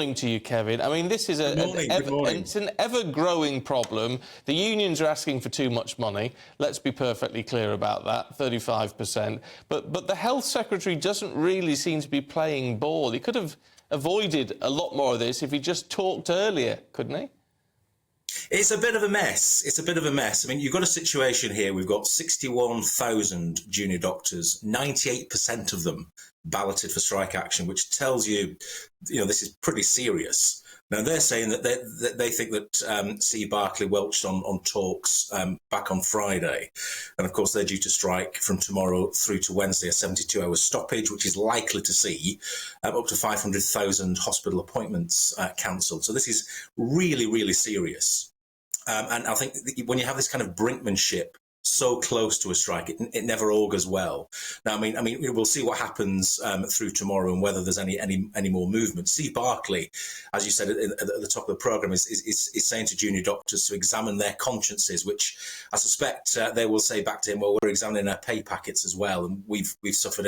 morning to you, Kevin. I mean, this is it's an ever-growing problem. The unions are asking for too much money. Let's be perfectly clear about that, 35%. But the Health Secretary doesn't really seem to be playing ball. He could have avoided a lot more of this if he just talked earlier, couldn't he? It's a bit of a mess. It's a bit of a mess. I mean, you've got a situation here. We've got 61,000 junior doctors, 98% of them balloted for strike action, which tells you, this is pretty serious. Now, they're saying that they think that Steve Barclay welched on talks back on Friday. And, of course, they're due to strike from tomorrow through to Wednesday, a 72-hour stoppage, which is likely to see up to 500,000 hospital appointments cancelled. So this is really, really serious. And I think when you have this kind of brinkmanship so close to a strike, it never augurs well. Now, I mean, we'll see what happens through tomorrow and whether there's any more movement. Steve Barclay, as you said at the top of the programme, is saying to junior doctors to examine their consciences, which I suspect they will say back to him, well, we're examining our pay packets as well, and we've suffered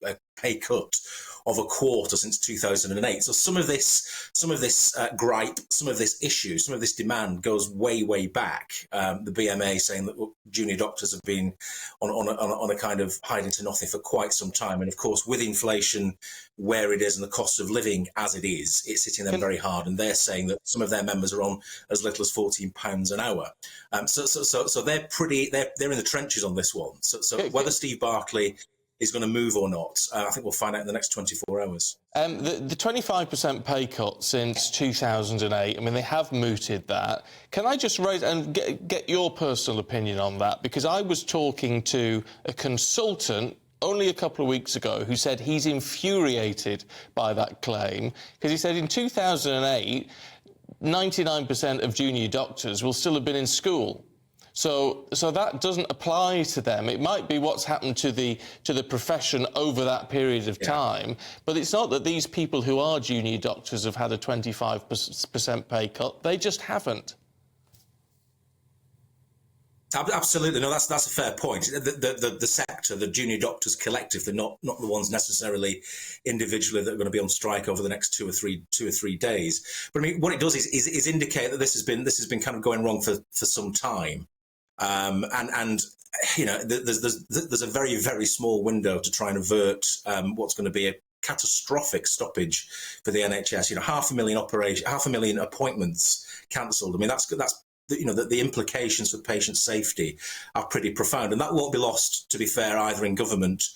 a pay cut of a quarter since 2008. So some of this gripe, some of this issue, some of this demand goes way back. The BMA saying that junior doctors have been on a kind of hiding to nothing for quite some time, and of course with inflation where it is and the cost of living as it is, it's hitting them very hard. And they're saying that some of their members are on as little as £14 an hour. So they're in the trenches on this one. So whether Steve Barclay is going to move or not, I think we'll find out in the next 24 hours. The 25% pay cut since 2008, I mean, they have mooted that. Can I just raise and get your personal opinion on that? Because I was talking to a consultant only a couple of weeks ago who said he's infuriated by that claim, because he said in 2008, 99% of junior doctors will still have been in school. So that doesn't apply to them. It might be what's happened to the profession over that period of time, but it's not that these people who are junior doctors have had a 25% pay cut. They just haven't. Absolutely, no. That's a fair point. The sector, the junior doctors collective, they're not the ones necessarily individually that are going to be on strike over the next two or three days. But I mean, what it does is indicate that this has been kind of going wrong for some time. And there's a very, very small window to try and avert what's going to be a catastrophic stoppage for the NHS. 500,000 appointments cancelled. I mean, that's the implications for patient safety are pretty profound, and that won't be lost, to be fair, either in government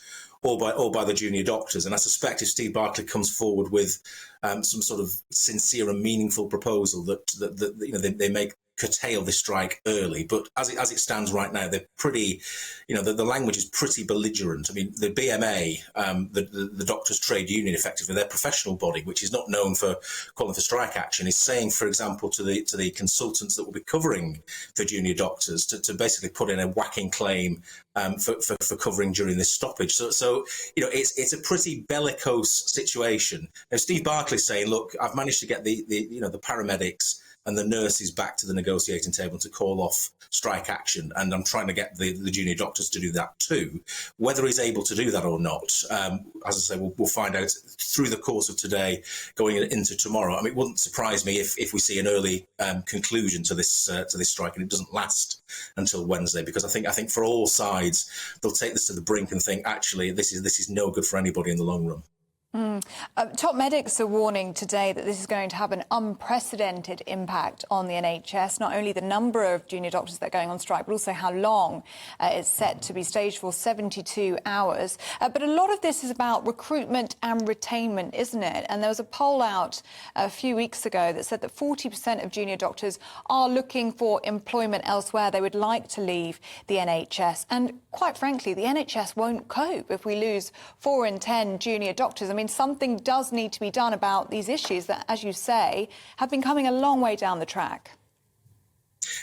or by the junior doctors. And I suspect if Steve Barclay comes forward with some sort of sincere and meaningful proposal that they may curtail this strike early, but as it stands right now, they're pretty, the language is pretty belligerent. I mean, the BMA, the doctors' trade union, effectively their professional body, which is not known for calling for strike action, is saying, for example, to the consultants that will be covering for junior doctors to basically put in a whacking claim for covering during this stoppage. So it's a pretty bellicose situation. Now, Steve Barclay's saying, look, I've managed to get the paramedics and the nurses back to the negotiating table to call off strike action, and I'm trying to get the junior doctors to do that too. Whether he's able to do that or not, as I say, we'll find out through the course of today, going into tomorrow. I mean, it wouldn't surprise me if we see an early conclusion to this strike, and it doesn't last until Wednesday, because I think for all sides, they'll take this to the brink and think, actually, this is no good for anybody in the long run. Top medics are warning today that this is going to have an unprecedented impact on the NHS, not only the number of junior doctors that are going on strike, but also how long it's set to be staged for, 72 hours. But a lot of this is about recruitment and retainment, isn't it? And there was a poll out a few weeks ago that said that 40% of junior doctors are looking for employment elsewhere. They would like to leave the NHS. And quite frankly, the NHS won't cope if we lose 4 in 10 junior doctors. I mean, something does need to be done about these issues that, as you say, have been coming a long way down the track.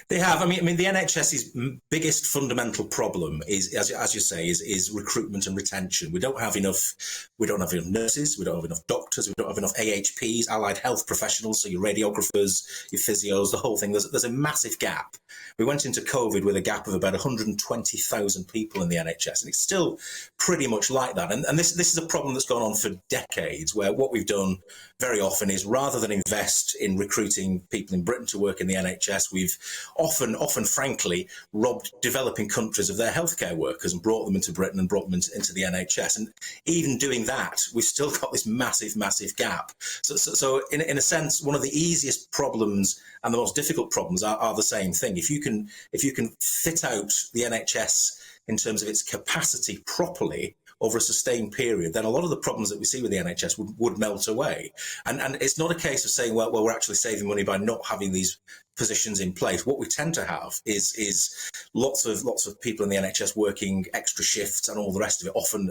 They have. I mean, the NHS's biggest fundamental problem is, as you say, is recruitment and retention. We don't have enough nurses, we don't have enough doctors, we don't have enough AHPs, allied health professionals, so your radiographers, your physios, the whole thing. There's a massive gap. We went into COVID with a gap of about 120,000 people in the NHS, and it's still pretty much like that. And this is a problem that's gone on for decades, where what we've done very often is, rather than invest in recruiting people in Britain to work in the NHS, we've often, frankly, robbed developing countries of their healthcare workers and brought them into Britain and brought them into the NHS. And even doing that, we've still got this massive gap. So in a sense, one of the easiest problems and the most difficult problems are the same thing. If you can fit out the NHS in terms of its capacity properly over a sustained period, then a lot of the problems that we see with the NHS would melt away. And it's not a case of saying, well, we're actually saving money by not having these positions in place. What we tend to have is lots of people in the NHS working extra shifts and all the rest of it, often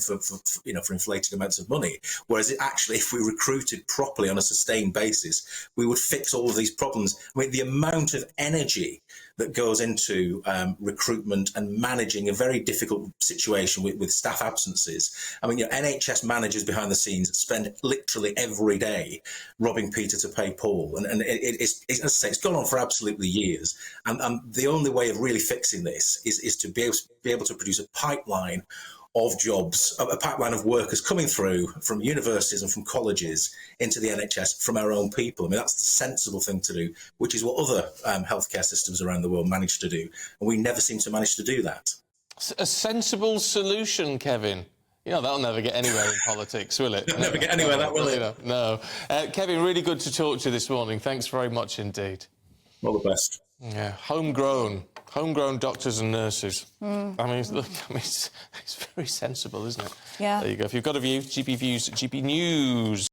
for inflated amounts of money. Whereas if we recruited properly on a sustained basis, we would fix all of these problems. I mean, the amount of energy that goes into recruitment and managing a very difficult situation with staff absences. I mean, NHS managers behind the scenes spend literally every day robbing Peter to pay Paul, and it's as I say, it's gone on for absolutely years. And the only way of really fixing this is to be able to produce a pipeline of jobs, a pipeline of workers coming through from universities and from colleges into the NHS from our own people. I mean, that's the sensible thing to do, which is what other healthcare systems around the world manage to do. And we never seem to manage to do that. A sensible solution, Kevin. That'll never get anywhere in politics, will it? It'll never get anywhere, that will it? No. Kevin, really good to talk to you this morning. Thanks very much indeed. All the best. Yeah, homegrown doctors and nurses. I mean, look, it's very sensible, isn't it? Yeah. There you go. If you've got a view, GB Views, GB News.